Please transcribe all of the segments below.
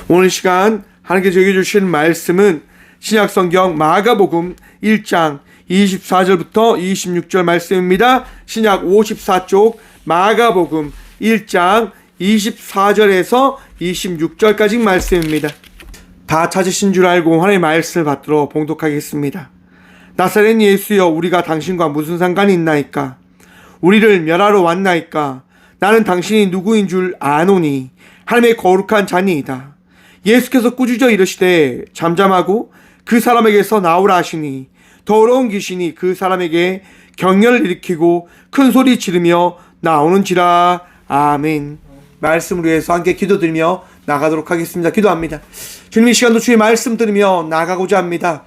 오늘 시간 하나님께서 저에게 주신 말씀은 신약성경 마가복음 1장 24절부터 26절 말씀입니다. 신약 54쪽 마가복음 1장 24절에서 26절까지 말씀입니다. 다 찾으신 줄 알고 하나님의 말씀을 받들어 봉독하겠습니다. 나사렛 예수여, 우리가 당신과 무슨 상관이 있나이까? 우리를 멸하러 왔나이까? 나는 당신이 누구인 줄 아노니 하나님의 거룩한 자니이다. 예수께서 꾸짖어 이르시되 잠잠하고 그 사람에게서 나오라 하시니 더러운 귀신이 그 사람에게 경련을 일으키고 큰 소리 지르며 나오는지라. 아멘. 말씀을 위해서 함께 기도드리며 나가도록 하겠습니다. 기도합니다. 주님, 이 시간도 주의 말씀 들으며 나가고자 합니다.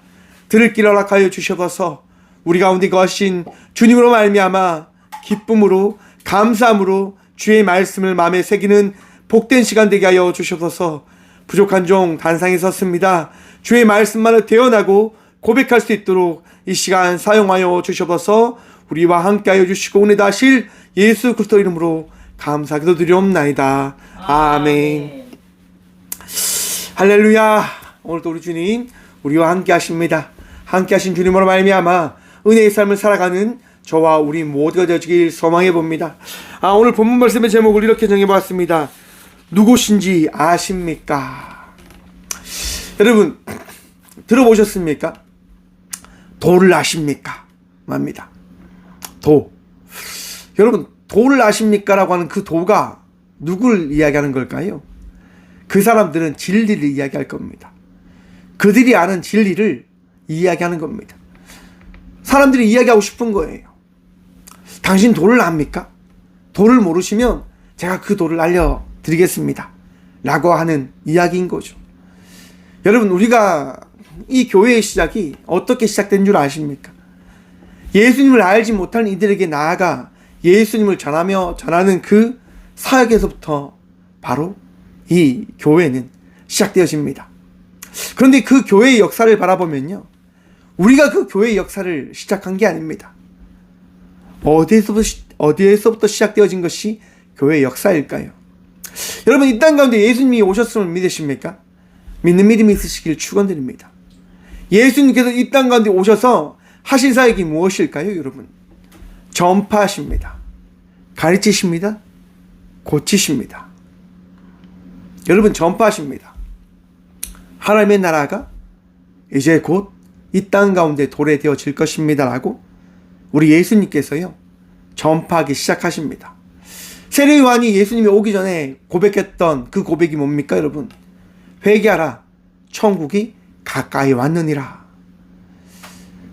들을 길 허락하여 주셔서 우리 가운데 거하신 주님으로 말미암아 기쁨으로 감사함으로 주의 말씀을 마음에 새기는 복된 시간 되게 하여 주셔서 부족한 종 단상에 섰습니다. 주의 말씀만을 대언하고 고백할 수 있도록 이 시간 사용하여 주셔서 우리와 함께하여 주시고 은혜 다실 예수 그리스도 이름으로 감사 기도드리옵나이다. 아멘. 할렐루야. 오늘도 우리 주님 우리와 함께 하십니다. 함께 하신 주님으로 말미암아 은혜의 삶을 살아가는 저와 우리 모두가 되어지길 소망해 봅니다. 오늘 본문 말씀의 제목을 이렇게 정해봤습니다. 누구신지 아십니까? 여러분, 들어보셨습니까? 도를 아십니까? 맞습니다. 도. 여러분, 도를 아십니까? 라고 하는 그 도가 누굴 이야기하는 걸까요? 그 사람들은 진리를 이야기할 겁니다. 그들이 아는 진리를 이야기하는 겁니다. 사람들이 이야기하고 싶은 거예요. 당신 도를 압니까? 도를 모르시면 제가 그 도를 알려드리겠습니다. 라고 하는 이야기인 거죠. 여러분, 우리가 이 교회의 시작이 어떻게 시작된 줄 아십니까? 예수님을 알지 못하는 이들에게 나아가 예수님을 전하는 그 사역에서부터 바로 이 교회는 시작되어집니다. 그런데 그 교회의 역사를 바라보면요, 우리가 그 교회의 역사를 시작한 게 아닙니다. 어디에서부터 시작되어진 것이 교회의 역사일까요? 여러분, 이 땅 가운데 예수님이 오셨음을 믿으십니까? 믿는 믿음이 있으시길 축원드립니다. 예수님께서 이 땅 가운데 오셔서 하신 사역이 무엇일까요, 여러분? 전파하십니다. 가르치십니다. 고치십니다. 여러분, 전파하십니다. 하나님의 나라가 이제 곧 이 땅 가운데 도래되어질 것입니다. 라고 우리 예수님께서요, 전파하기 시작하십니다. 세례 요한이 예수님이 오기 전에 고백했던 그 고백이 뭡니까, 여러분? 회개하라, 천국이 가까이 왔느니라.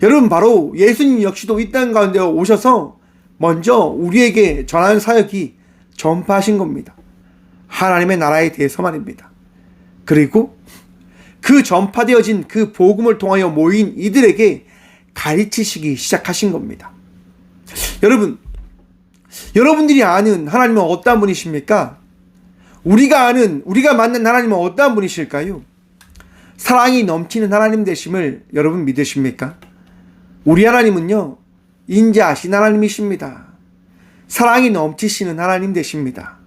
여러분, 바로 예수님 역시도 이 땅 가운데 오셔서 먼저 우리에게 전하는 사역이 전파하신 겁니다. 하나님의 나라에 대해서 말입니다. 그리고 그 전파되어진 그 복음을 통하여 모인 이들에게 가르치시기 시작하신 겁니다. 여러분들이 아는 하나님은 어떠한 분이십니까? 우리가 만난 하나님은 어떠한 분이실까요? 사랑이 넘치는 하나님 되심을 여러분 믿으십니까? 우리 하나님은요, 인자하신 하나님이십니다. 사랑이 넘치시는 하나님 되십니다.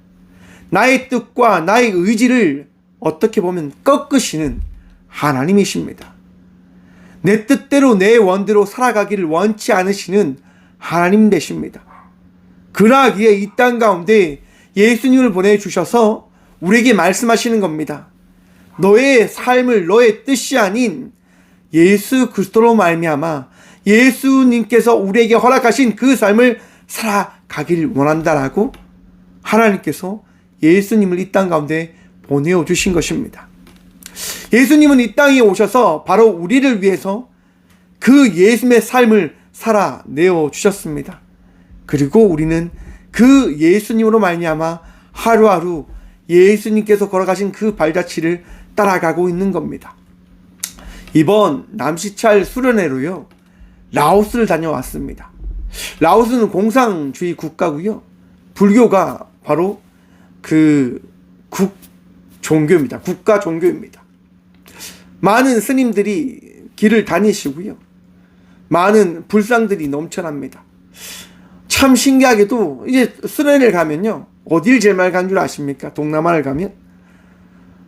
나의 뜻과 나의 의지를 어떻게 보면 꺾으시는 하나님이십니다. 내 뜻대로 내 원대로 살아가기를 원치 않으시는 하나님 되십니다. 그러하기에 이 땅 가운데 예수님을 보내주셔서 우리에게 말씀하시는 겁니다. 너의 삶을 너의 뜻이 아닌 예수 그리스도로 말미암아 예수님께서 우리에게 허락하신 그 삶을 살아가길 원한다라고 하나님께서 예수님을 이 땅 가운데 보내어 주신 것입니다. 예수님은 이 땅에 오셔서 바로 우리를 위해서 그 예수님의 삶을 살아내어 주셨습니다. 그리고 우리는 그 예수님으로 말미암아 하루하루 예수님께서 걸어가신 그 발자취를 따라가고 있는 겁니다. 이번 남시찰 수련회로요, 라오스를 다녀왔습니다. 라오스는 공산주의 국가고요, 불교가 바로 그 종교입니다. 국가 종교입니다. 많은 스님들이 길을 다니시고요, 많은 불상들이 넘쳐납니다. 참 신기하게도 이제 수련회를 가면요, 어딜 제일 많이 간 줄 아십니까? 동남아를 가면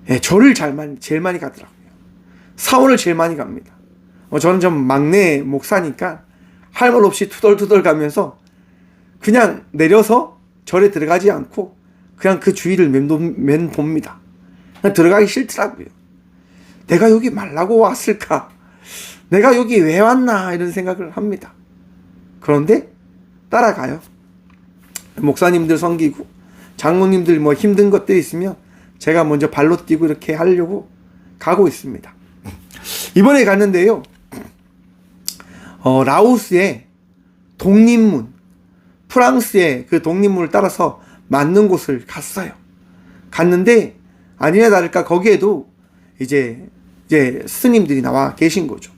예, 절을 제일 많이 가더라고요. 사원을 제일 많이 갑니다. 저는 좀 막내 목사니까 할 말 없이 투덜투덜 가면서 그냥 내려서 절에 들어가지 않고 그냥 그 주위를 맴돕니다. 그냥 들어가기 싫더라고요. 내가 여기 말라고 왔을까? 내가 여기 왜 왔나? 이런 생각을 합니다. 그런데 따라가요. 목사님들 섬기고 장로님들 뭐 힘든 것들이 있으면 제가 먼저 발로 뛰고 이렇게 하려고 가고 있습니다. 이번에 갔는데요. 라오스의 독립문, 프랑스의 그 독립문을 따라서 맞는 곳을 갔어요. 갔는데 아니나 다를까 거기에도 이제 스님들이 나와 계신 거죠.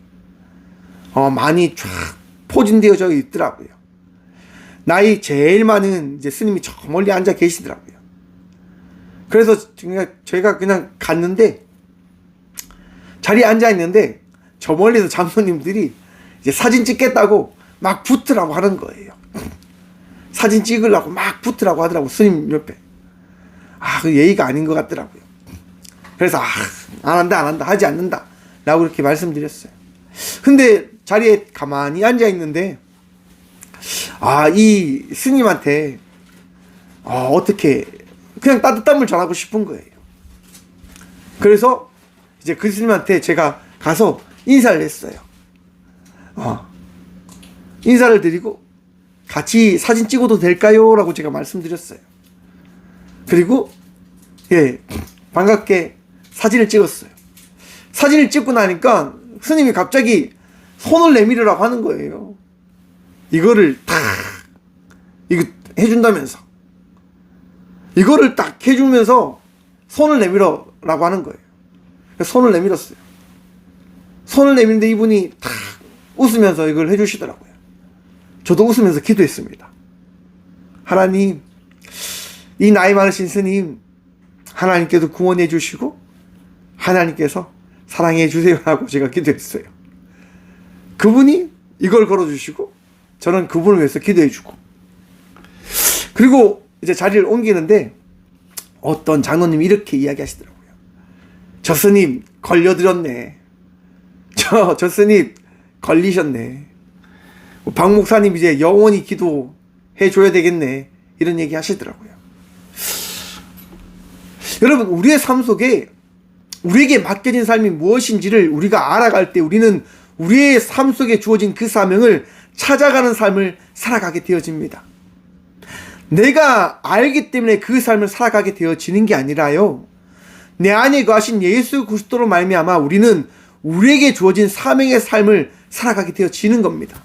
많이 쫙 포진되어져 있더라고요. 나이 제일 많은 이제 스님이 저 멀리 앉아 계시더라고요. 그래서 제가 그냥 갔는데 자리에 앉아 있는데 저 멀리서 장로님들이 이제 사진 찍겠다고 막 붙으라고 하는 거예요. 사진 찍으려고 막 붙으라고 하더라고, 스님 옆에. 그 예의가 아닌 것 같더라고요. 그래서 안 한다 하지 않는다 라고 이렇게 말씀드렸어요. 근데 자리에 가만히 앉아 있는데 이 스님한테 어떻게 그냥 따뜻한 물 전하고 싶은 거예요. 그래서 이제 그 스님한테 제가 가서 인사를 했어요. 인사를 드리고 같이 사진 찍어도 될까요? 라고 제가 말씀드렸어요. 그리고 반갑게 사진을 찍었어요. 사진을 찍고 나니까 스님이 갑자기 손을 내밀으라고 하는 거예요. 이거를 이거 해준다면서 이거를 딱 해주면서 손을 내밀어라고 하는 거예요. 손을 내밀었어요. 손을 내밀는데 이분이 탁 웃으면서 이걸 해주시더라고요. 저도 웃으면서 기도했습니다. 하나님, 이 나이 많으신 스님 하나님께서 구원해 주시고 하나님께서 사랑해 주세요 하고 제가 기도했어요. 그분이 이걸 걸어주시고 저는 그분을 위해서 기도해 주고, 그리고 이제 자리를 옮기는데 어떤 장로님이 이렇게 이야기하시더라고요. 저 스님 걸려들었네. 저 스님 걸리셨네. 박 목사님 이제 영원히 기도해 줘야 되겠네. 이런 얘기 하시더라고요. 여러분, 우리의 삶 속에 우리에게 맡겨진 삶이 무엇인지를 우리가 알아갈 때 우리는 우리의 삶 속에 주어진 그 사명을 찾아가는 삶을 살아가게 되어집니다. 내가 알기 때문에 그 삶을 살아가게 되어지는 게 아니라요, 내 안에 거하신 예수 그리스도로 말미암아 우리는 우리에게 주어진 사명의 삶을 살아가게 되어지는 겁니다.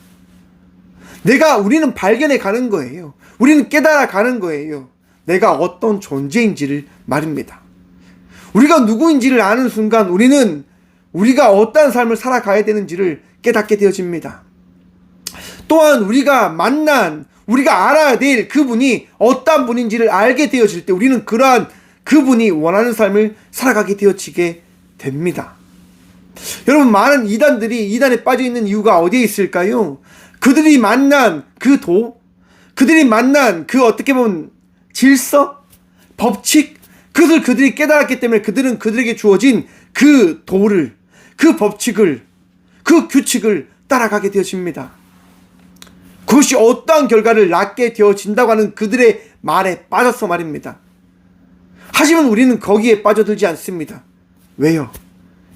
우리는 발견해 가는 거예요. 우리는 깨달아 가는 거예요. 내가 어떤 존재인지를 말입니다. 우리가 누구인지를 아는 순간 우리는 우리가 어떠한 삶을 살아가야 되는지를 깨닫게 되어집니다. 또한 우리가 알아야 될 그분이 어떠한 분인지를 알게 되어질 때 우리는 그러한 그분이 원하는 삶을 살아가게 되어지게 됩니다. 여러분, 많은 이단들이 이단에 빠져 있는 이유가 어디에 있을까요? 그들이 만난 그들이 만난 어떻게 보면 질서, 법칙, 그들이 깨달았기 때문에 그들은 그들에게 주어진 그 도를, 그 법칙을, 그 규칙을 따라가게 되어집니다. 그것이 어떠한 결과를 낳게 되어진다고 하는 그들의 말에 빠져서 말입니다. 하지만 우리는 거기에 빠져들지 않습니다. 왜요?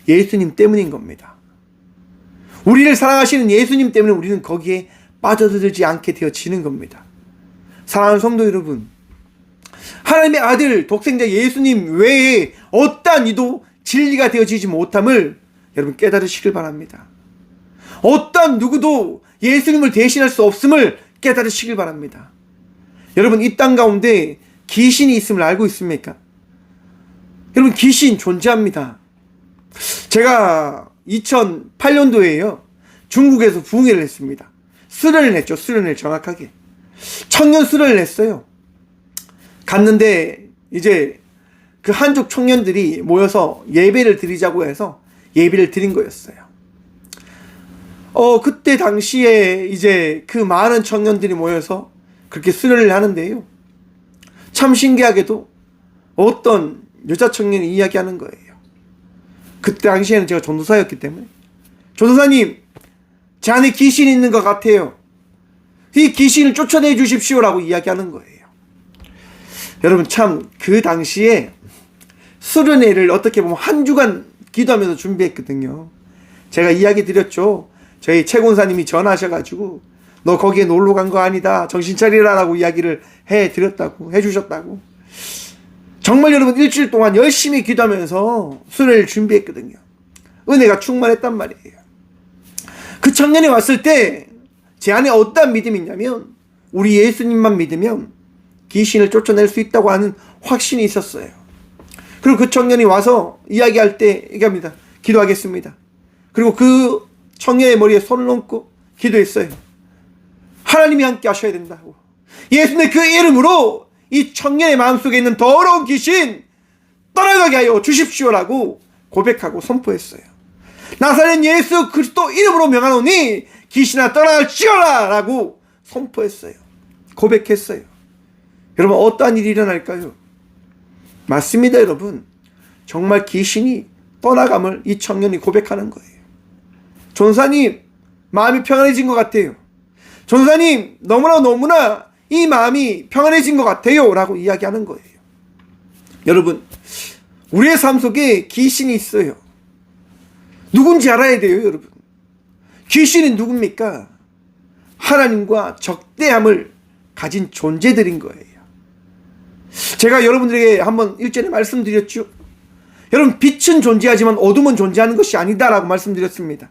예수님 때문인 겁니다. 우리를 사랑하시는 예수님 때문에 우리는 거기에 빠져들지 않게 되어지는 겁니다. 사랑하는 성도 여러분, 하나님의 아들 독생자 예수님 외에 어떠한 이도 진리가 되어지지 못함을 여러분 깨달으시길 바랍니다. 어떠한 누구도 예수님을 대신할 수 없음을 깨달으시길 바랍니다. 여러분, 이 땅 가운데 귀신이 있음을 알고 있습니까? 여러분, 귀신 존재합니다. 제가 2008년도에요 중국에서 부흥회를 했습니다. 수련을 했죠. 수련을 정확하게 청년 수련을 했어요. 갔는데 이제 그 한족 청년들이 모여서 예배를 드리자고 해서 예배를 드린 거였어요. 그때 당시에 이제 그 많은 청년들이 모여서 그렇게 수련을 하는데요, 참 신기하게도 어떤 여자 청년이 이야기하는 거예요. 그때 당시에는 제가 전도사였기 때문에, 전도사님, 제 안에 귀신이 있는 것 같아요. 이 귀신을 쫓아내 주십시오라고 이야기하는 거예요. 여러분, 참 그 당시에 수련회를 어떻게 보면 한 주간 기도하면서 준비했거든요. 제가 이야기 드렸죠. 저희 최곤사님이 전화하셔가지고 너 거기에 놀러 간 거 아니다, 정신 차리라라고 이야기를 해주셨다고. 정말 여러분, 일주일 동안 열심히 기도하면서 수련회를 준비했거든요. 은혜가 충만했단 말이에요. 그 청년이 왔을 때 제 안에 어떤 믿음이 있냐면, 우리 예수님만 믿으면 귀신을 쫓아낼 수 있다고 하는 확신이 있었어요. 그리고 그 청년이 와서 이야기할 때 얘기합니다. 기도하겠습니다. 그리고 그 청년의 머리에 손을 얹고 기도했어요. 하나님이 함께 하셔야 된다고. 예수님의 그 이름으로 이 청년의 마음속에 있는 더러운 귀신 떠나가게 하여 주십시오라고 고백하고 선포했어요. 나사렛 예수 그리스도 이름으로 명하노니 귀신아 떠나갈지어라 라고 선포했어요. 고백했어요. 여러분, 어떠한 일이 일어날까요? 맞습니다, 여러분. 정말 귀신이 떠나감을 이 청년이 고백하는 거예요. 전사님, 마음이 평안해진 것 같아요. 전사님, 너무나 이 마음이 평안해진 것 같아요 라고 이야기하는 거예요. 여러분, 우리의 삶 속에 귀신이 있어요. 누군지 알아야 돼요, 여러분. 귀신이 누굽니까? 하나님과 적대함을 가진 존재들인 거예요. 제가 여러분들에게 한번 일전에 말씀드렸죠. 여러분, 빛은 존재하지만 어둠은 존재하는 것이 아니다라고 말씀드렸습니다.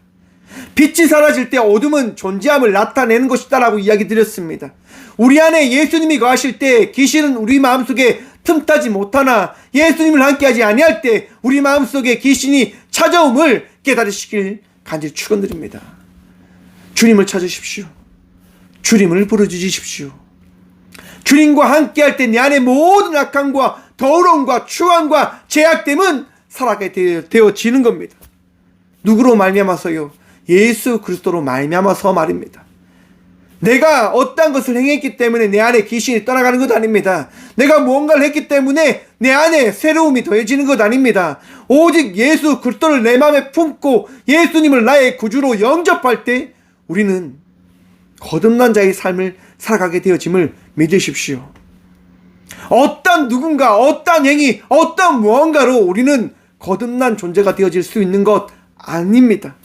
빛이 사라질 때 어둠은 존재함을 나타내는 것이다라고 이야기 드렸습니다. 우리 안에 예수님이 거하실 때 귀신은 우리 마음속에 틈타지 못하나, 예수님을 함께하지 아니할 때 우리 마음속에 귀신이 찾아옴을 깨달으시길 간절히 축원드립니다. 주님을 찾으십시오. 주님을 부르짖으십시오. 주님과 함께할 때 내 안에 모든 악함과 더러움과 추함과 죄악됨은 살아가게 되어지는 겁니다. 누구로 말미암아서요? 예수 그리스도로 말미암아서 말입니다. 내가 어떤 것을 행했기 때문에 내 안에 귀신이 떠나가는 것 아닙니다. 내가 무언가를 했기 때문에 내 안에 새로움이 더해지는 것 아닙니다. 오직 예수 그리스도를 내 마음에 품고 예수님을 나의 구주로 영접할 때 우리는 거듭난 자의 삶을 살아가게 되어짐을 믿으십시오. 어떤 누군가, 어떤 행위, 어떤 무언가로 우리는 거듭난 존재가 되어질 수 있는 것 아닙니다.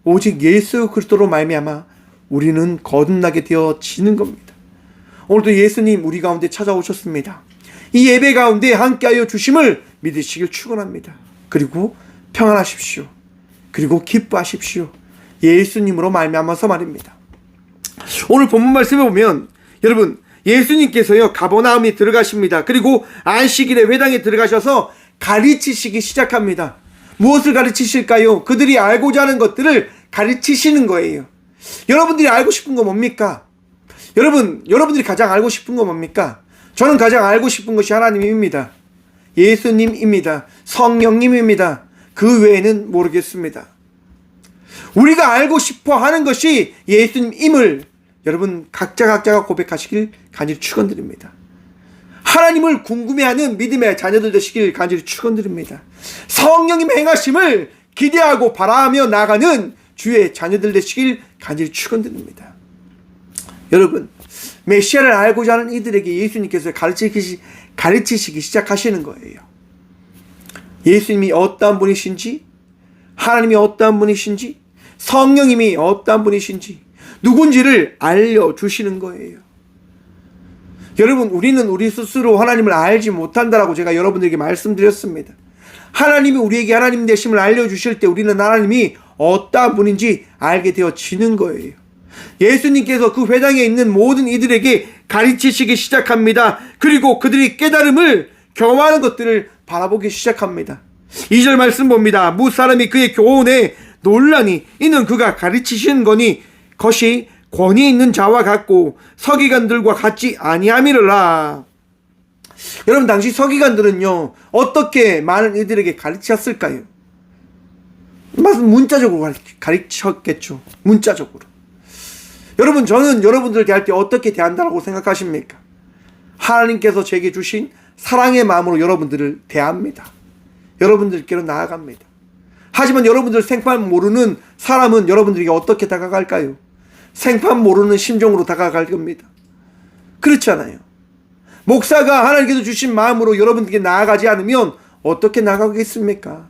오직 예수 그리스도로 말미암아 우리는 거듭나게 되어지는 겁니다. 오늘도 예수님 우리 가운데 찾아오셨습니다. 이 예배 가운데 함께하여 주심을 믿으시길 축원합니다. 그리고 평안하십시오. 그리고 기뻐하십시오. 예수님으로 말미암아서 말입니다. 오늘 본문 말씀에 보면 여러분, 예수님께서요 가버나움에 들어가십니다. 그리고 안식일에 회당에 들어가셔서 가르치시기 시작합니다. 무엇을 가르치실까요? 그들이 알고자 하는 것들을 가르치시는 거예요. 여러분들이 알고 싶은 거 뭡니까? 여러분들이 가장 알고 싶은 거 뭡니까? 저는 가장 알고 싶은 것이 하나님입니다. 예수님입니다. 성령님입니다. 그 외에는 모르겠습니다. 우리가 알고 싶어 하는 것이 예수님임을 여러분 각자가 고백하시길 간절히 축원드립니다. 하나님을 궁금해하는 믿음의 자녀들 되시길 간절히 축원드립니다. 성령님의 행하심을 기대하고 바라하며 나아가는 주의 자녀들 되시길 간절히 축원드립니다. 여러분, 메시아를 알고자 하는 이들에게 예수님께서 가르치시기 시작하시는 거예요. 예수님이 어떠한 분이신지, 하나님이 어떠한 분이신지, 성령님이 어떠한 분이신지, 누군지를 알려주시는 거예요. 여러분, 우리는 우리 스스로 하나님을 알지 못한다라고 제가 여러분들에게 말씀드렸습니다. 하나님이 우리에게 하나님 되심을 알려주실 때 우리는 하나님이 어떠한 분인지 알게 되어지는 거예요. 예수님께서 그 회당에 있는 모든 이들에게 가르치시기 시작합니다. 그리고 그들이 깨달음을 경험하는 것들을 바라보기 시작합니다. 2절 말씀 봅니다. 무사람이 그의 교훈에 논란이 이는 그가 가르치시는 거니 것이 권위 있는 자와 같고 서기관들과 같지 아니함이라. 여러분, 당시 서기관들은요 어떻게 많은 이들에게 가르쳤을까요? 문자적으로 가르쳤겠죠. 문자적으로. 여러분, 저는 여러분들에게 할 때 어떻게 대한다고 생각하십니까? 하나님께서 제게 주신 사랑의 마음으로 여러분들을 대합니다. 여러분들께로 나아갑니다. 하지만 여러분들 생판 모르는 사람은 여러분들에게 어떻게 다가갈까요? 생판 모르는 심정으로 다가갈 겁니다. 그렇지 않아요? 목사가 하나님께서 주신 마음으로 여러분들에게 나아가지 않으면 어떻게 나가겠습니까?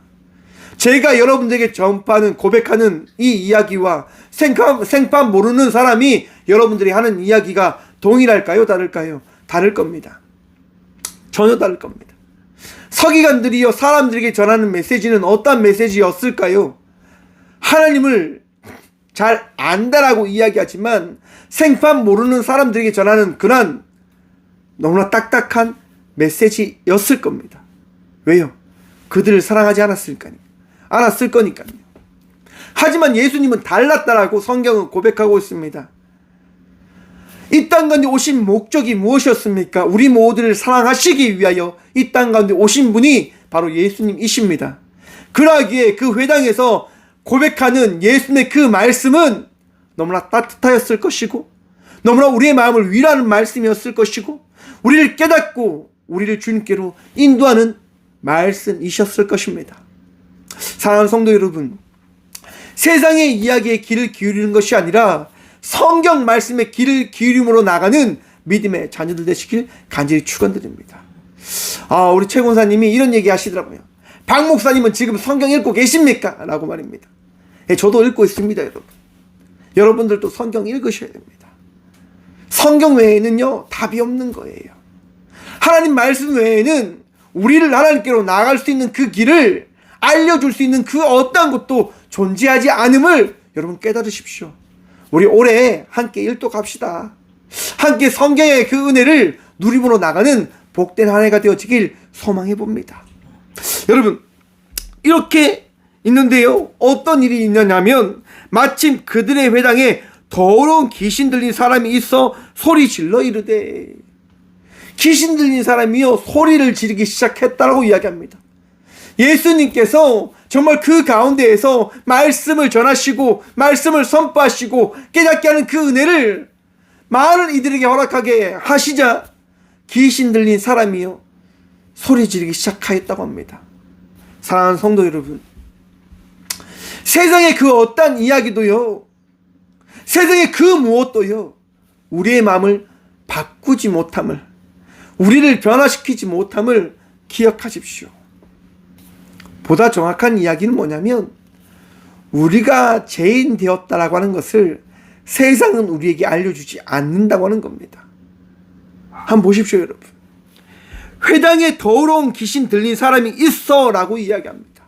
제가 여러분들에게 전파하는, 고백하는 이 이야기와 생판 모르는 사람이 여러분들이 하는 이야기가 동일할까요? 다를까요? 다를 겁니다. 전혀 다를 겁니다. 서기관들이요, 사람들에게 전하는 메시지는 어떤 메시지였을까요? 하나님을 잘 안다라고 이야기하지만 생판 모르는 사람들에게 전하는 그런 너무나 딱딱한 메시지였을 겁니다. 왜요? 그들을 사랑하지 않았을 거니까요. 하지만 예수님은 달랐다라고 성경은 고백하고 있습니다. 이 땅 가운데 오신 목적이 무엇이었습니까? 우리 모두를 사랑하시기 위하여 이 땅 가운데 오신 분이 바로 예수님이십니다. 그러기에 그 회당에서 고백하는 예수님의 그 말씀은 너무나 따뜻하였을 것이고, 너무나 우리의 마음을 위로하는 말씀이었을 것이고, 우리를 깨닫고 우리를 주님께로 인도하는 말씀이셨을 것입니다. 사랑하는 성도 여러분, 세상의 이야기에 귀를 기울이는 것이 아니라 성경 말씀에 귀를 기울임으로 나가는 믿음의 자녀들 되시길 간절히 축원드립니다. 우리 최 권사님이 이런 얘기 하시더라고요. 박 목사님은 지금 성경 읽고 계십니까? 라고 말입니다. 저도 읽고 있습니다, 여러분. 여러분들도 성경 읽으셔야 됩니다. 성경 외에는요, 답이 없는 거예요. 하나님 말씀 외에는 우리를 하나님께로 나아갈 수 있는 그 길을 알려줄 수 있는 그 어떤 것도 존재하지 않음을 여러분 깨달으십시오. 우리 올해 함께 일도 갑시다. 함께 성경의 그 은혜를 누림으로 나가는 복된 한 해가 되어지길 소망해 봅니다. 여러분, 이렇게 있는데요, 어떤 일이 있느냐면 마침 그들의 회당에 더러운 귀신 들린 사람이 있어 소리 질러 이르되, 귀신 들린 사람이요 소리를 지르기 시작했다라고 이야기합니다. 예수님께서 정말 그 가운데에서 말씀을 전하시고 말씀을 선포하시고 깨닫게 하는 그 은혜를 많은 이들에게 허락하게 하시자 귀신 들린 사람이요 소리 지르기 시작하였다고 합니다. 사랑하는 성도 여러분, 세상의 그 어떤 이야기도요, 세상의 그 무엇도요, 우리의 마음을 바꾸지 못함을, 우리를 변화시키지 못함을 기억하십시오. 보다 정확한 이야기는 뭐냐면 우리가 죄인 되었다라고 하는 것을 세상은 우리에게 알려주지 않는다고 하는 겁니다. 한번 보십시오, 여러분. 회당에 더러운 귀신 들린 사람이 있어 라고 이야기합니다.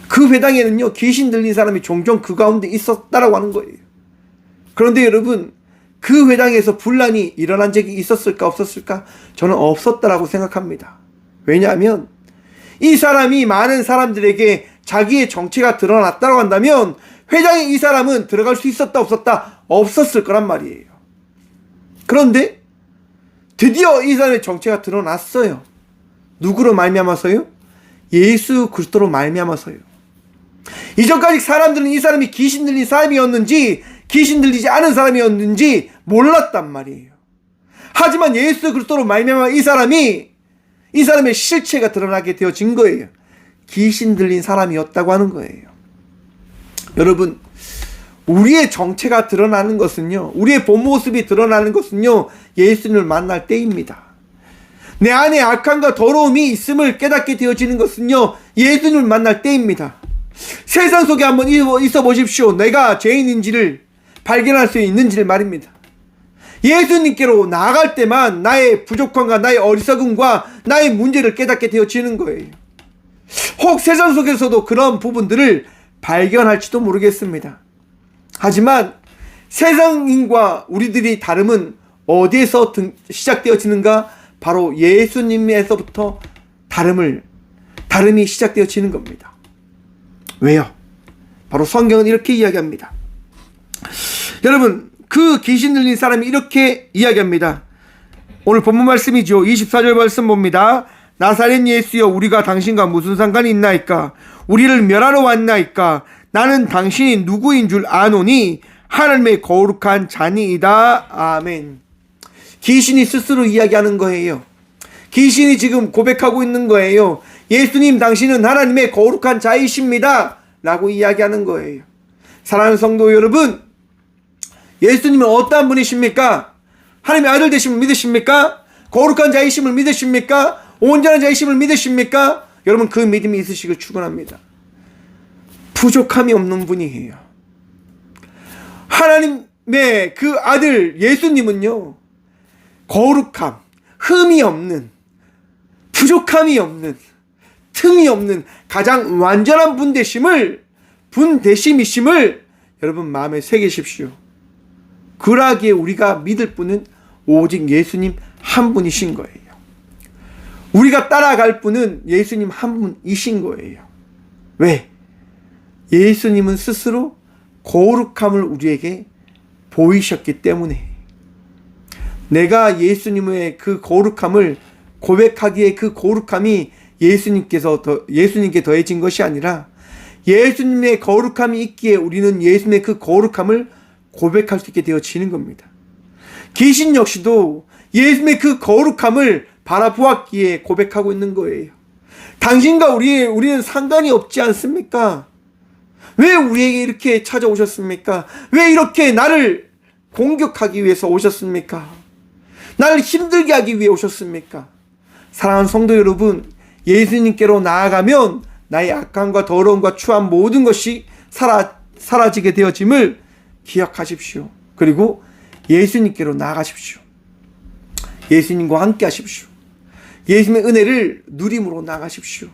그 회당에는요, 귀신 들린 사람이 종종 그 가운데 있었다라고 하는 거예요. 그런데 여러분, 그 회당에서 분란이 일어난 적이 있었을까 없었을까? 저는 없었다라고 생각합니다. 왜냐하면 이 사람이 많은 사람들에게 자기의 정체가 드러났다고 한다면 회당에 이 사람은 들어갈 수 있었다 없었다? 없었을 거란 말이에요. 그런데 드디어 이 사람의 정체가 드러났어요. 누구로 말미암아서요? 예수 그리스도로 말미암아서요. 이전까지 사람들은 이 사람이 귀신 들린 사람이었는지 귀신 들리지 않은 사람이었는지 몰랐단 말이에요. 하지만 예수 그리스도로 말미암아 이 사람의 실체가 드러나게 되어진 거예요. 귀신 들린 사람이었다고 하는 거예요. 여러분, 우리의 정체가 드러나는 것은요, 우리의 본 모습이 드러나는 것은요, 예수님을 만날 때입니다. 내 안에 악함과 더러움이 있음을 깨닫게 되어지는 것은요, 예수님을 만날 때입니다. 세상 속에 한번 있어 보십시오. 내가 죄인인지를 발견할 수 있는지를 말입니다. 예수님께로 나아갈 때만 나의 부족함과 나의 어리석음과 나의 문제를 깨닫게 되어지는 거예요. 혹 세상 속에서도 그런 부분들을 발견할지도 모르겠습니다. 하지만 세상인과 우리들이 다름은 어디에서 시작되어지는가? 바로 예수님에서부터 다름이 시작되어지는 겁니다. 왜요? 바로 성경은 이렇게 이야기합니다. 여러분, 그 귀신 들린 사람이 이렇게 이야기합니다. 오늘 본문 말씀이죠. 24절 말씀 봅니다. 나사렛 예수여, 우리가 당신과 무슨 상관이 있나이까? 우리를 멸하러 왔나이까? 나는 당신이 누구인 줄 아노니 하나님의 거룩한 자니이다. 아멘. 귀신이 스스로 이야기하는 거예요. 귀신이 지금 고백하고 있는 거예요. 예수님, 당신은 하나님의 거룩한 자이십니다 라고 이야기하는 거예요. 사랑하는 성도 여러분, 예수님은 어떠한 분이십니까? 하나님의 아들 되심을 믿으십니까? 거룩한 자이심을 믿으십니까? 온전한 자이심을 믿으십니까? 여러분, 그 믿음이 있으시길 축원합니다. 부족함이 없는 분이에요. 하나님의 그 아들 예수님은요, 거룩함, 흠이 없는, 부족함이 없는, 틈이 없는 가장 완전한 분 되심이심을 여러분 마음에 새기십시오. 그러기에 우리가 믿을 분은 오직 예수님 한 분이신 거예요. 우리가 따라갈 분은 예수님 한 분이신 거예요. 왜? 예수님은 스스로 거룩함을 우리에게 보이셨기 때문에. 내가 예수님의 그 거룩함을 고백하기에 그 거룩함이 예수님께 더해진 것이 아니라 예수님의 거룩함이 있기에 우리는 예수님의 그 거룩함을 고백할 수 있게 되어지는 겁니다. 귀신 역시도 예수님의 그 거룩함을 바라보았기에 고백하고 있는 거예요. 당신과 우리는 상관이 없지 않습니까? 왜 우리에게 이렇게 찾아오셨습니까? 왜 이렇게 나를 공격하기 위해서 오셨습니까? 나를 힘들게 하기 위해 오셨습니까? 사랑하는 성도 여러분, 예수님께로 나아가면 나의 악함과 더러움과 추한 모든 것이 사라지게 되어짐을 기억하십시오. 그리고 예수님께로 나아가십시오. 예수님과 함께 하십시오. 예수님의 은혜를 누림으로 나가십시오.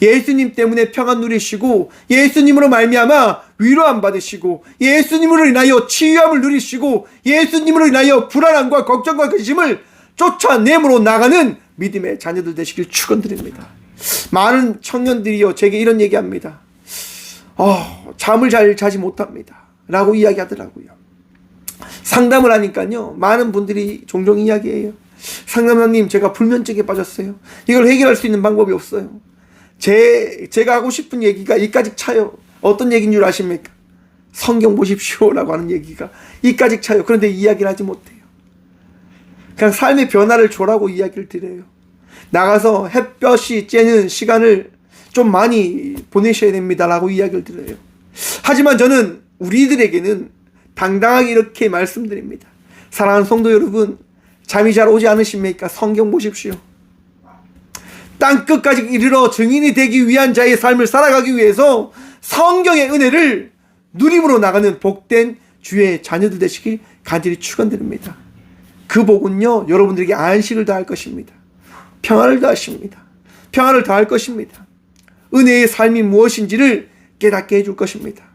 예수님 때문에 평안 누리시고 예수님으로 말미암아 위로함 받으시고 예수님으로 인하여 치유함을 누리시고 예수님으로 인하여 불안함과 걱정과 근심을 쫓아내므로 나가는 믿음의 자녀들 되시길 축원드립니다. 많은 청년들이요 제게 이런 얘기합니다. 잠을 잘 자지 못합니다 라고 이야기하더라고요. 상담을 하니까요 많은 분들이 종종 이야기해요. 상담사님, 제가 불면증에 빠졌어요. 이걸 해결할 수 있는 방법이 없어요. 제가 하고 싶은 얘기가 이까지 차요. 어떤 얘기인 줄 아십니까? 성경 보십시오 라고 하는 얘기가 이까지 차요. 그런데 이야기를 하지 못해요. 그냥 삶의 변화를 줘라고 이야기를 드려요. 나가서 햇볕이 쬐는 시간을 좀 많이 보내셔야 됩니다 라고 이야기를 드려요. 하지만 저는 우리들에게는 당당하게 이렇게 말씀드립니다. 사랑하는 성도 여러분, 잠이 잘 오지 않으십니까? 성경 보십시오. 땅끝까지 이르러 증인이 되기 위한 자의 삶을 살아가기 위해서 성경의 은혜를 누림으로 나가는 복된 주의 자녀들 되시길 간절히 축원드립니다. 그 복은요 여러분들에게 안식을 더할 것입니다. 평안을 더하십니다. 평안을 더할 것입니다. 은혜의 삶이 무엇인지를 깨닫게 해줄 것입니다.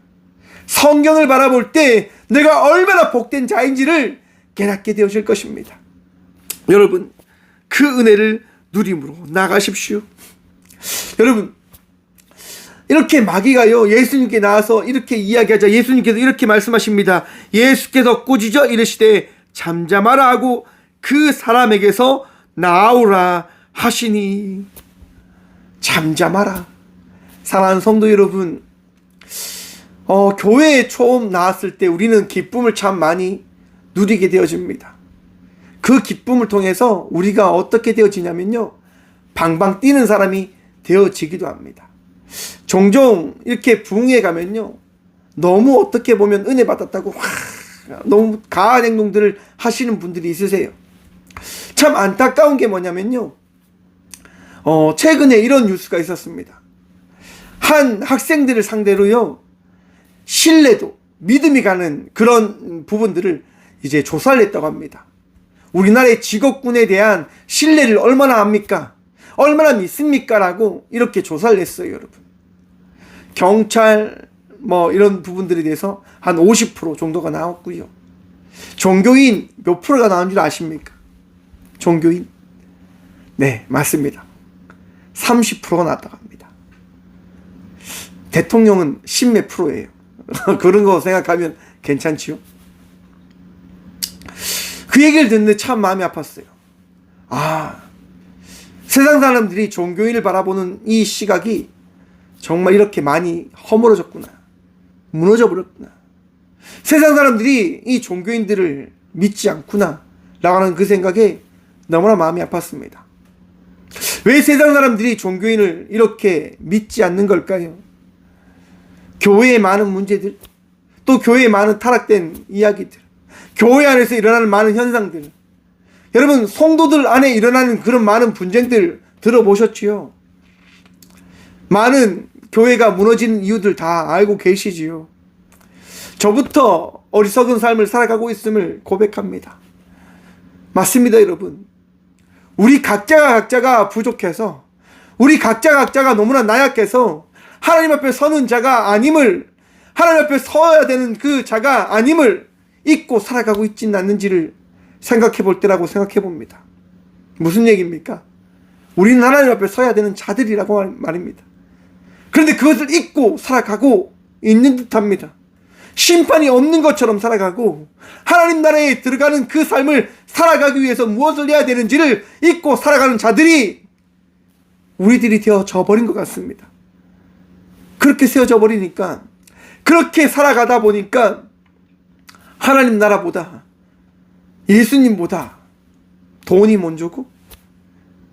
성경을 바라볼 때 내가 얼마나 복된 자인지를 깨닫게 되어질 것입니다. 여러분, 그 은혜를 누림으로 나가십시오. 여러분, 이렇게 마귀가요 예수님께 나와서 이렇게 이야기하자 예수님께서 이렇게 말씀하십니다. 예수께서 꾸짖어 이르시되 잠잠하라 하고 그 사람에게서 나오라 하시니. 잠잠하라. 사랑하는 성도 여러분, 교회에 처음 나왔을 때 우리는 기쁨을 참 많이 누리게 되어집니다. 그 기쁨을 통해서 우리가 어떻게 되어지냐면요 방방 뛰는 사람이 되어지기도 합니다. 종종 이렇게 부흥회 가면요 너무 어떻게 보면 은혜 받았다고 너무 가한 행동들을 하시는 분들이 있으세요. 참 안타까운 게 뭐냐면요 최근에 이런 뉴스가 있었습니다. 한 학생들을 상대로요 신뢰도, 믿음이 가는 그런 부분들을 이제 조사를 했다고 합니다. 우리나라의 직업군에 대한 신뢰를 얼마나 합니까? 얼마나 믿습니까? 라고 이렇게 조사를 했어요, 여러분. 경찰 이런 부분들에 대해서 한 50% 정도가 나왔고요. 종교인 몇 프로가 나온 줄 아십니까? 종교인? 네, 맞습니다. 30%가 나왔다고 합니다. 대통령은 10몇 프로예요. 그런 거 생각하면 괜찮지요? 그 얘기를 듣는데 참 마음이 아팠어요. 세상 사람들이 종교인을 바라보는 이 시각이 정말 이렇게 많이 허물어졌구나. 무너져 버렸구나. 세상 사람들이 이 종교인들을 믿지 않구나 라고 하는 그 생각에 너무나 마음이 아팠습니다. 왜 세상 사람들이 종교인을 이렇게 믿지 않는 걸까요? 교회의 많은 문제들, 또 교회의 많은 타락된 이야기들, 교회 안에서 일어나는 많은 현상들, 여러분 성도들 안에 일어나는 그런 많은 분쟁들 들어보셨지요? 많은 교회가 무너지는 이유들 다 알고 계시지요? 저부터 어리석은 삶을 살아가고 있음을 고백합니다. 맞습니다, 여러분. 우리 각자가 부족해서, 우리 각자가 너무나 나약해서 하나님 앞에 서는 자가 아님을, 하나님 앞에 서야 되는 그 자가 아님을 잊고 살아가고 있지는 않는지를 생각해 볼 때라고 생각해 봅니다. 무슨 얘기입니까? 우리는 하나님 앞에 서야 되는 자들이라고 말입니다. 그런데 그것을 잊고 살아가고 있는 듯합니다. 심판이 없는 것처럼 살아가고 하나님 나라에 들어가는 그 삶을 살아가기 위해서 무엇을 해야 되는지를 잊고 살아가는 자들이 우리들이 되어져 버린 것 같습니다. 그렇게 세워져 버리니까, 그렇게 살아가다 보니까 하나님 나라보다, 예수님보다 돈이 먼저고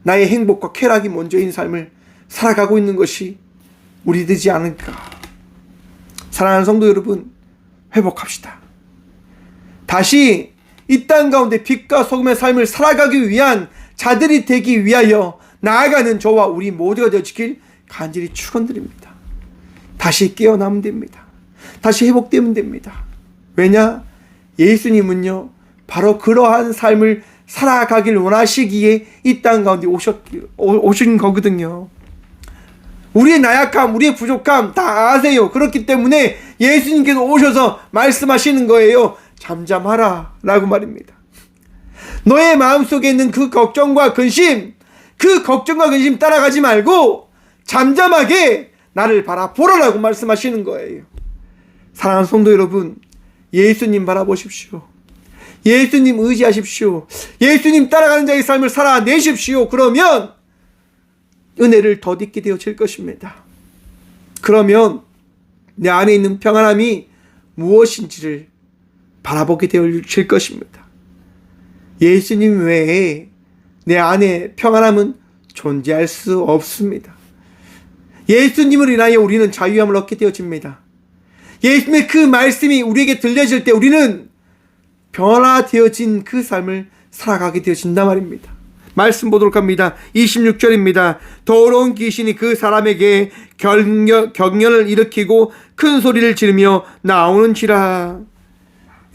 나의 행복과 쾌락이 먼저인 삶을 살아가고 있는 것이 우리들이지 않을까. 사랑하는 성도 여러분, 회복합시다. 다시 이 땅 가운데 빛과 소금의 삶을 살아가기 위한 자들이 되기 위하여 나아가는 저와 우리 모두가 되어지길 간절히 축원드립니다. 다시 깨어나면 됩니다. 다시 회복되면 됩니다. 왜냐? 예수님은요 바로 그러한 삶을 살아가길 원하시기에 이 땅 가운데 오신 거거든요. 우리의 나약함, 우리의 부족함 다 아세요. 그렇기 때문에 예수님께서 오셔서 말씀하시는 거예요. 잠잠하라 라고 말입니다. 너의 마음속에 있는 그 걱정과 근심, 그 걱정과 근심 따라가지 말고 잠잠하게 나를 바라보라라고 말씀하시는 거예요. 사랑하는 성도 여러분, 예수님 바라보십시오. 예수님 의지하십시오. 예수님 따라가는 자의 삶을 살아내십시오. 그러면 은혜를 덧입게 되어질 것입니다. 그러면 내 안에 있는 평안함이 무엇인지를 바라보게 되어질 것입니다. 예수님 외에 내 안에 평안함은 존재할 수 없습니다. 예수님을 인하여 우리는 자유함을 얻게 되어집니다. 예수님의 그 말씀이 우리에게 들려질 때 우리는 변화되어진 그 삶을 살아가게 되어진단 말입니다. 말씀 보도록 합니다. 26절입니다. 더러운 귀신이 그 사람에게 경련을 일으키고 큰 소리를 지르며 나오는지라.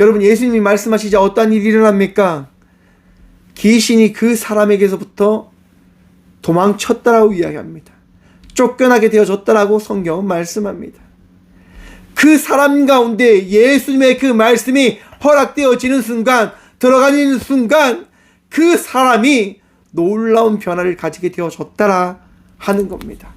여러분, 예수님이 말씀하시자 어떠한 일이 일어납니까? 귀신이 그 사람에게서부터 도망쳤다라고 이야기합니다. 쫓겨나게 되어졌다라고 성경은 말씀합니다. 그 사람 가운데 예수님의 그 말씀이 허락되어지는 순간, 들어가는 순간 그 사람이 놀라운 변화를 가지게 되어졌다라 하는 겁니다.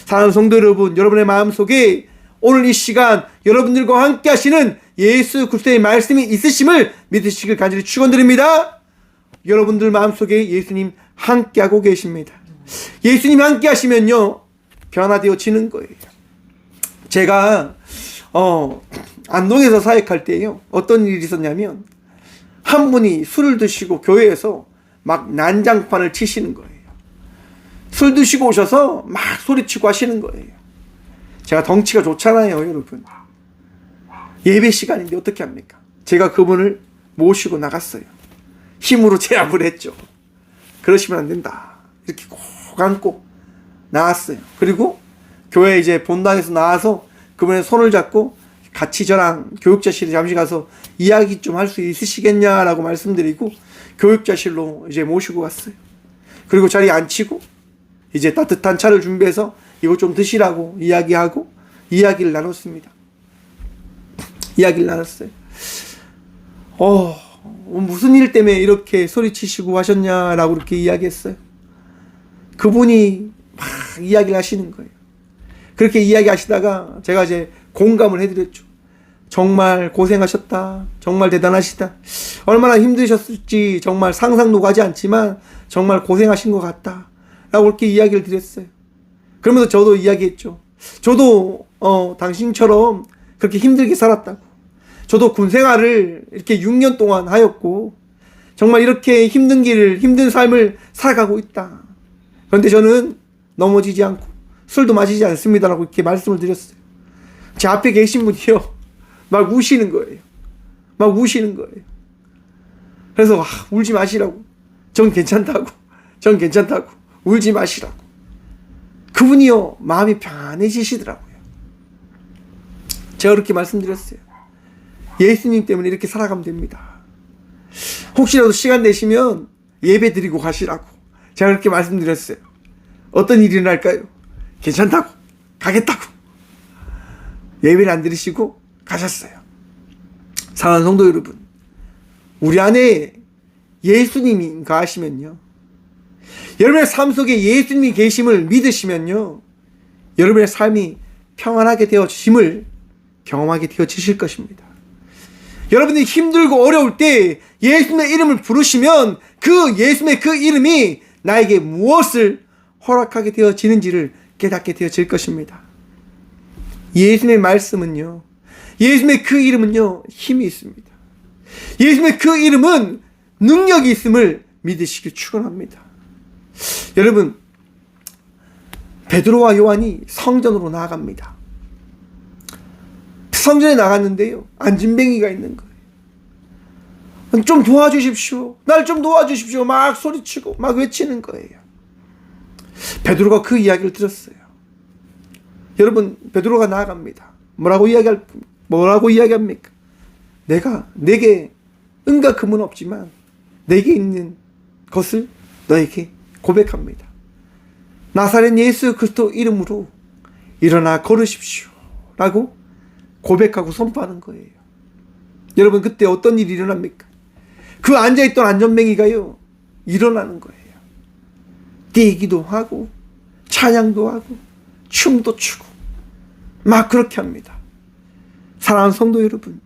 사랑하는 성도 여러분, 여러분의 마음속에 오늘 이 시간 여러분들과 함께 하시는 예수 그리스도의 말씀이 있으심을 믿으시길 간절히 축원드립니다. 여러분들 마음속에 예수님 함께하고 계십니다. 예수님 함께 하시면요 변화되어지는 거예요. 제가 안동에서 사역할 때요 어떤 일이 있었냐면 한 분이 술을 드시고 교회에서 막 난장판을 치시는 거예요. 술 드시고 오셔서 막 소리치고 하시는 거예요. 제가 덩치가 좋잖아요, 여러분. 예배 시간인데 어떻게 합니까? 제가 그분을 모시고 나갔어요. 힘으로 제압을 했죠. 그러시면 안 된다. 이렇게 꼭 안고 나왔어요. 그리고 교회 이제 본당에서 나와서 그분의 손을 잡고 같이 저랑 교육자실에 잠시 가서 이야기 좀 할 수 있으시겠냐라고 말씀드리고 교육자실로 이제 모시고 갔어요. 그리고 자리에 앉히고 이제 따뜻한 차를 준비해서 이거 좀 드시라고 이야기하고 이야기를 나눴습니다. 이야기를 나눴어요. 무슨 일 때문에 이렇게 소리치시고 하셨냐라고 이렇게 이야기했어요. 그분이 막 이야기를 하시는 거예요. 그렇게 이야기하시다가 제가 이제 공감을 해드렸죠. 정말 고생하셨다. 정말 대단하시다. 얼마나 힘드셨을지 정말 상상도 가지 않지만 정말 고생하신 것 같다. 라고 이렇게 이야기를 드렸어요. 그러면서 저도 이야기했죠. 저도 당신처럼 그렇게 힘들게 살았다고. 저도 군 생활을 이렇게 6년 동안 하였고 정말 이렇게 힘든 삶을 살아가고 있다. 그런데 저는 넘어지지 않고 술도 마시지 않습니다라고 이렇게 말씀을 드렸어요. 제 앞에 계신 분이요, 막 우시는 거예요. 막 우시는 거예요. 그래서 울지 마시라고. 전 괜찮다고. 전 괜찮다고. 울지 마시라고. 그분이요, 마음이 편해지시더라고요. 제가 그렇게 말씀드렸어요. 예수님 때문에 이렇게 살아가면 됩니다. 혹시라도 시간 되시면 예배 드리고 가시라고 제가 그렇게 말씀드렸어요. 어떤 일이 일어날까요? 괜찮다고. 가겠다고. 예배를 안 드리시고 가셨어요. 사랑하는 성도 여러분, 우리 안에 예수님이 가시면요, 여러분의 삶 속에 예수님이 계심을 믿으시면요, 여러분의 삶이 평안하게 되어지심을 경험하게 되어지실 것입니다. 여러분이 힘들고 어려울 때 예수님의 이름을 부르시면 그 예수님의 그 이름이 나에게 무엇을 허락하게 되어지는지를 깨닫게 되어질 것입니다. 예수님의 말씀은요, 예수님의 그 이름은요, 힘이 있습니다. 예수님의 그 이름은 능력이 있음을 믿으시길 축원합니다. 여러분, 베드로와 요한이 성전으로 나아갑니다. 성전에 나갔는데요, 안진뱅이가 있는 거예요. 좀 도와주십시오. 날 좀 도와주십시오. 막 소리치고 막 외치는 거예요. 베드로가 그 이야기를 들었어요. 여러분, 베드로가 나아갑니다. 뭐라고 이야기합니까? 내게 은과 금은 없지만 내게 있는 것을 너에게 고백합니다. 나사렛 예수 그리스도 이름으로 일어나 걸으십시오 라고 고백하고 선포하는 거예요. 여러분, 그때 어떤 일이 일어납니까? 그 앉아있던 안전뱅이가요, 일어나는 거예요. 뛰기도 하고 찬양도 하고 춤도 추고 막 그렇게 합니다. 사랑하는 성도 여러분,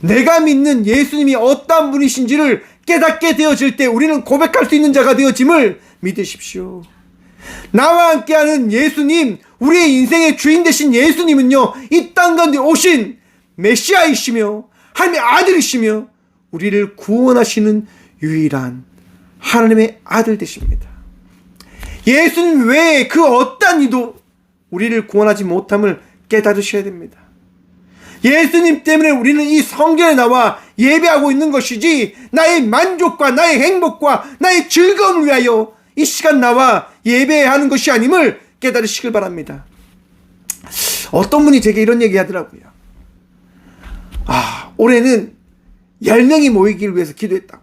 내가 믿는 예수님이 어떤 분이신지를 깨닫게 되어질 때 우리는 고백할 수 있는 자가 되어짐을 믿으십시오. 나와 함께하는 예수님, 우리의 인생의 주인 되신 예수님은요, 이 땅 가운데 오신 메시아이시며 하나님의 아들이시며 우리를 구원하시는 유일한 하나님의 아들 되십니다. 예수님 외에 그 어떤 이도 우리를 구원하지 못함을 깨달으셔야 됩니다. 예수님 때문에 우리는 이 성전에 나와 예배하고 있는 것이지, 나의 만족과 나의 행복과 나의 즐거움을 위하여 이 시간 나와 예배하는 것이 아님을 깨달으시길 바랍니다. 어떤 분이 제게 이런 얘기 하더라고요. 올해는 10명이 모이기를 위해서 기도했다고.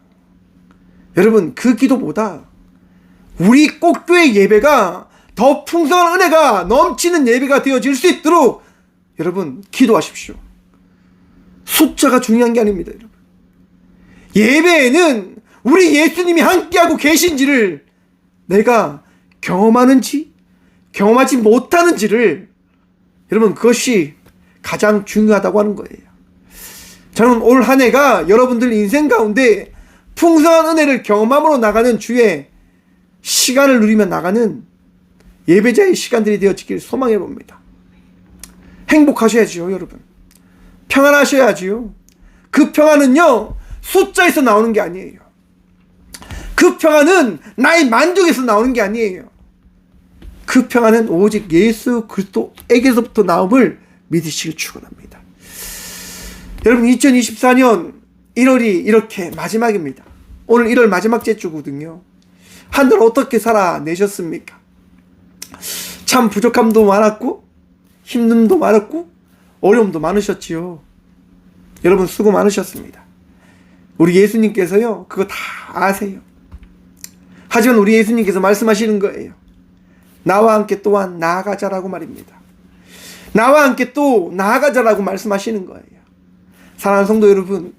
여러분, 그 기도보다 우리 꼭교회 예배가 더 풍성한 은혜가 넘치는 예배가 되어질 수 있도록 여러분 기도하십시오. 숫자가 중요한 게 아닙니다. 여러분, 예배에는 우리 예수님이 함께하고 계신지를 내가 경험하는지 경험하지 못하는지를, 여러분, 그것이 가장 중요하다고 하는 거예요. 저는 올 한 해가 여러분들 인생 가운데 풍성한 은혜를 경험함으로 나가는 주의 시간을 누리며 나가는 예배자의 시간들이 되어지길 소망해 봅니다. 행복하셔야지요, 여러분. 평안하셔야지요. 그 평안은요, 숫자에서 나오는 게 아니에요. 그 평안은 나의 만족에서 나오는 게 아니에요. 그 평안은 오직 예수 그리스도에게서부터 나옴을 믿으시길 축원합니다. 여러분, 2024년 1월이 이렇게 마지막입니다. 오늘 1월 마지막째 주거든요. 한 달 어떻게 살아내셨습니까? 참 부족함도 많았고 힘듦도 많았고 어려움도 많으셨지요. 여러분, 수고 많으셨습니다. 우리 예수님께서요, 그거 다 아세요. 하지만 우리 예수님께서 말씀하시는 거예요. 나와 함께 또한 나아가자라고 말입니다. 나와 함께 또 나아가자라고 말씀하시는 거예요. 사랑하는 성도 여러분,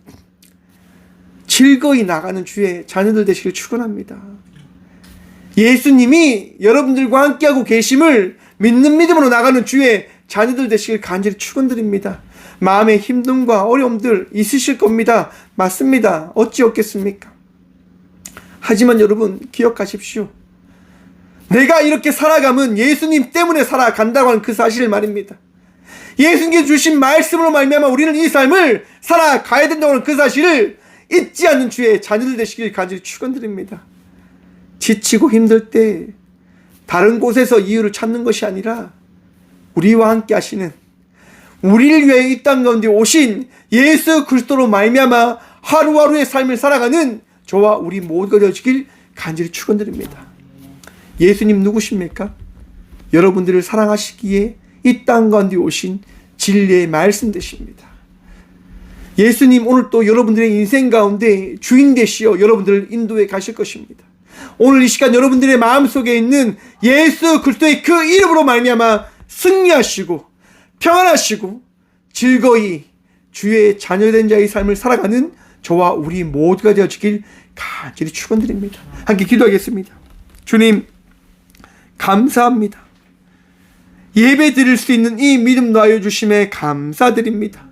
즐거이 나가는 주의 자녀들 되시길 축원합니다. 예수님이 여러분들과 함께하고 계심을 믿는 믿음으로 나가는 주의 자녀들 되시길 간절히 축원드립니다. 마음의 힘듦과 어려움들 있으실 겁니다. 맞습니다. 어찌 없겠습니까? 하지만 여러분, 기억하십시오. 내가 이렇게 살아가면 예수님 때문에 살아간다고 하는 그 사실을 말입니다. 예수님께서 주신 말씀으로 말미암아 우리는 이 삶을 살아가야 된다고 하는 그 사실을 잊지 않는 주의 자녀들 되시길 간절히 축원드립니다. 지치고 힘들 때 다른 곳에서 이유를 찾는 것이 아니라 우리와 함께 하시는, 우리를 위해 이 땅 가운데 오신 예수 그리스도로 말미암아 하루하루의 삶을 살아가는 저와 우리 모두가 되어지길 간절히 축원드립니다. 예수님 누구십니까? 여러분들을 사랑하시기에 이 땅 가운데 오신 진리의 말씀 되십니다. 예수님 오늘 또 여러분들의 인생 가운데 주인 되시어 여러분들을 인도해 가실 것입니다. 오늘 이 시간 여러분들의 마음속에 있는 예수 그리스도의 그 이름으로 말미암아 승리하시고 평안하시고 즐거이 주의 자녀된 자의 삶을 살아가는 저와 우리 모두가 되어지길 간절히 축원드립니다. 함께 기도하겠습니다. 주님 감사합니다. 예배 드릴 수 있는 이 믿음 놓여 주심에 감사드립니다.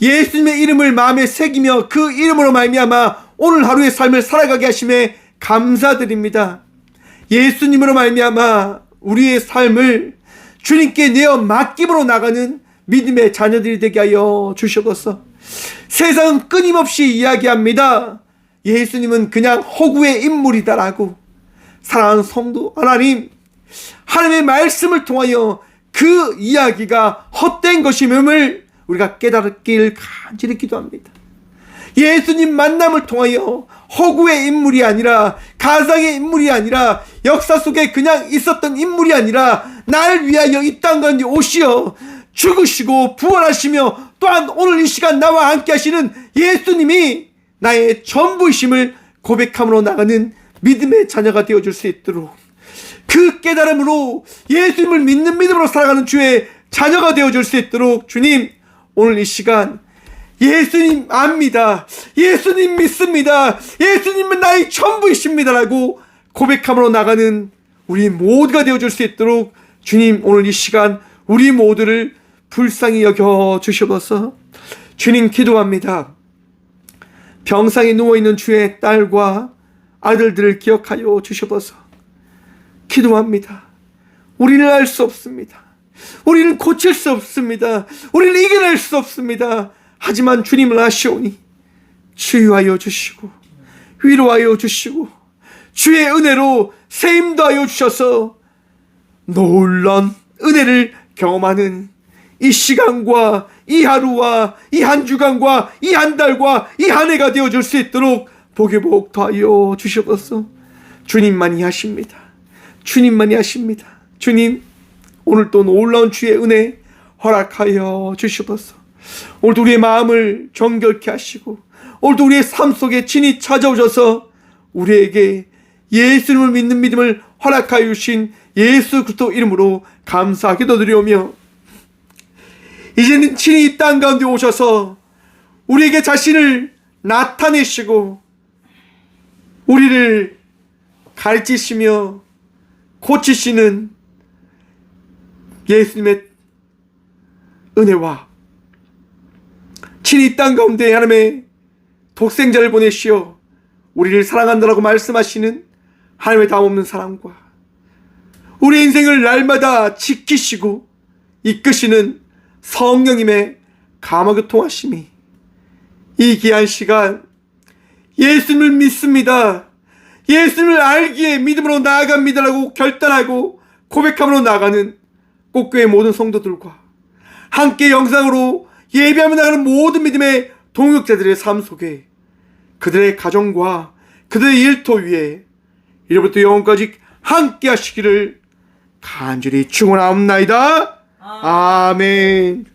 예수님의 이름을 마음에 새기며 그 이름으로 말미암아 오늘 하루의 삶을 살아가게 하심에 감사드립니다. 예수님으로 말미암아 우리의 삶을 주님께 내어 맡김으로 나가는 믿음의 자녀들이 되게 하여 주시옵소서. 세상은 끊임없이 이야기합니다. 예수님은 그냥 허구의 인물이다라고. 사랑하는 성도 하나님, 하나님의 말씀을 통하여 그 이야기가 헛된 것임을 우리가 깨달았길 간절히 기도합니다. 예수님 만남을 통하여 허구의 인물이 아니라, 가상의 인물이 아니라, 역사 속에 그냥 있었던 인물이 아니라 날 위하여 이 땅 가운데 오시어 죽으시고 부활하시며 또한 오늘 이 시간 나와 함께 하시는 예수님이 나의 전부이심을 고백함으로 나가는 믿음의 자녀가 되어줄 수 있도록, 그 깨달음으로 예수님을 믿는 믿음으로 살아가는 주의 자녀가 되어줄 수 있도록 주님 오늘 이 시간 예수님 압니다, 예수님 믿습니다, 예수님은 나의 전부이십니다라고 고백함으로 나가는 우리 모두가 되어줄 수 있도록 주님 오늘 이 시간 우리 모두를 불쌍히 여겨 주시옵소서. 주님 기도합니다. 병상에 누워있는 주의 딸과 아들들을 기억하여 주시옵소서. 기도합니다. 우리는 알 수 없습니다. 우리는 고칠 수 없습니다. 우리는 이겨낼 수 없습니다. 하지만 주님을 아시오니 치유하여 주시고 위로하여 주시고 주의 은혜로 세임도하여 주셔서 놀라운 은혜를 경험하는 이 시간과 이 하루와 이 한 주간과 이 한 달과 이 한 해가 되어줄 수 있도록 복의 복 더하여 주시옵소서. 주님만이 하십니다. 주님만이 하십니다. 주님 오늘 또 놀라운 주의 은혜 허락하여 주시옵소서. 오늘도 우리의 마음을 정결케 하시고 오늘도 우리의 삶 속에 친히 찾아오셔서 우리에게 예수님을 믿는 믿음을 허락하여 주신 예수 그리스도 이름으로 감사 기도드리오며, 이제는 친히 이 땅 가운데 오셔서 우리에게 자신을 나타내시고 우리를 가르치시며 고치시는 예수님의 은혜와 친히 이 땅 가운데 하나님의 독생자를 보내시어 우리를 사랑한다라고 말씀하시는 하나님의 다음없는 사랑과 우리 인생을 날마다 지키시고 이끄시는 성령님의 감화교통하심이 이 귀한 시간 예수님을 믿습니다, 예수님을 알기에 믿음으로 나아갑니다라고 결단하고 고백함으로 나아가는 꽃교회 모든 성도들과 함께 영상으로 예배하며 나가는 모든 믿음의 동역자들의 삶 속에 그들의 가정과 그들의 일터 위에 이제부터 영원까지 함께 하시기를 간절히 축원하옵나이다. 아멘.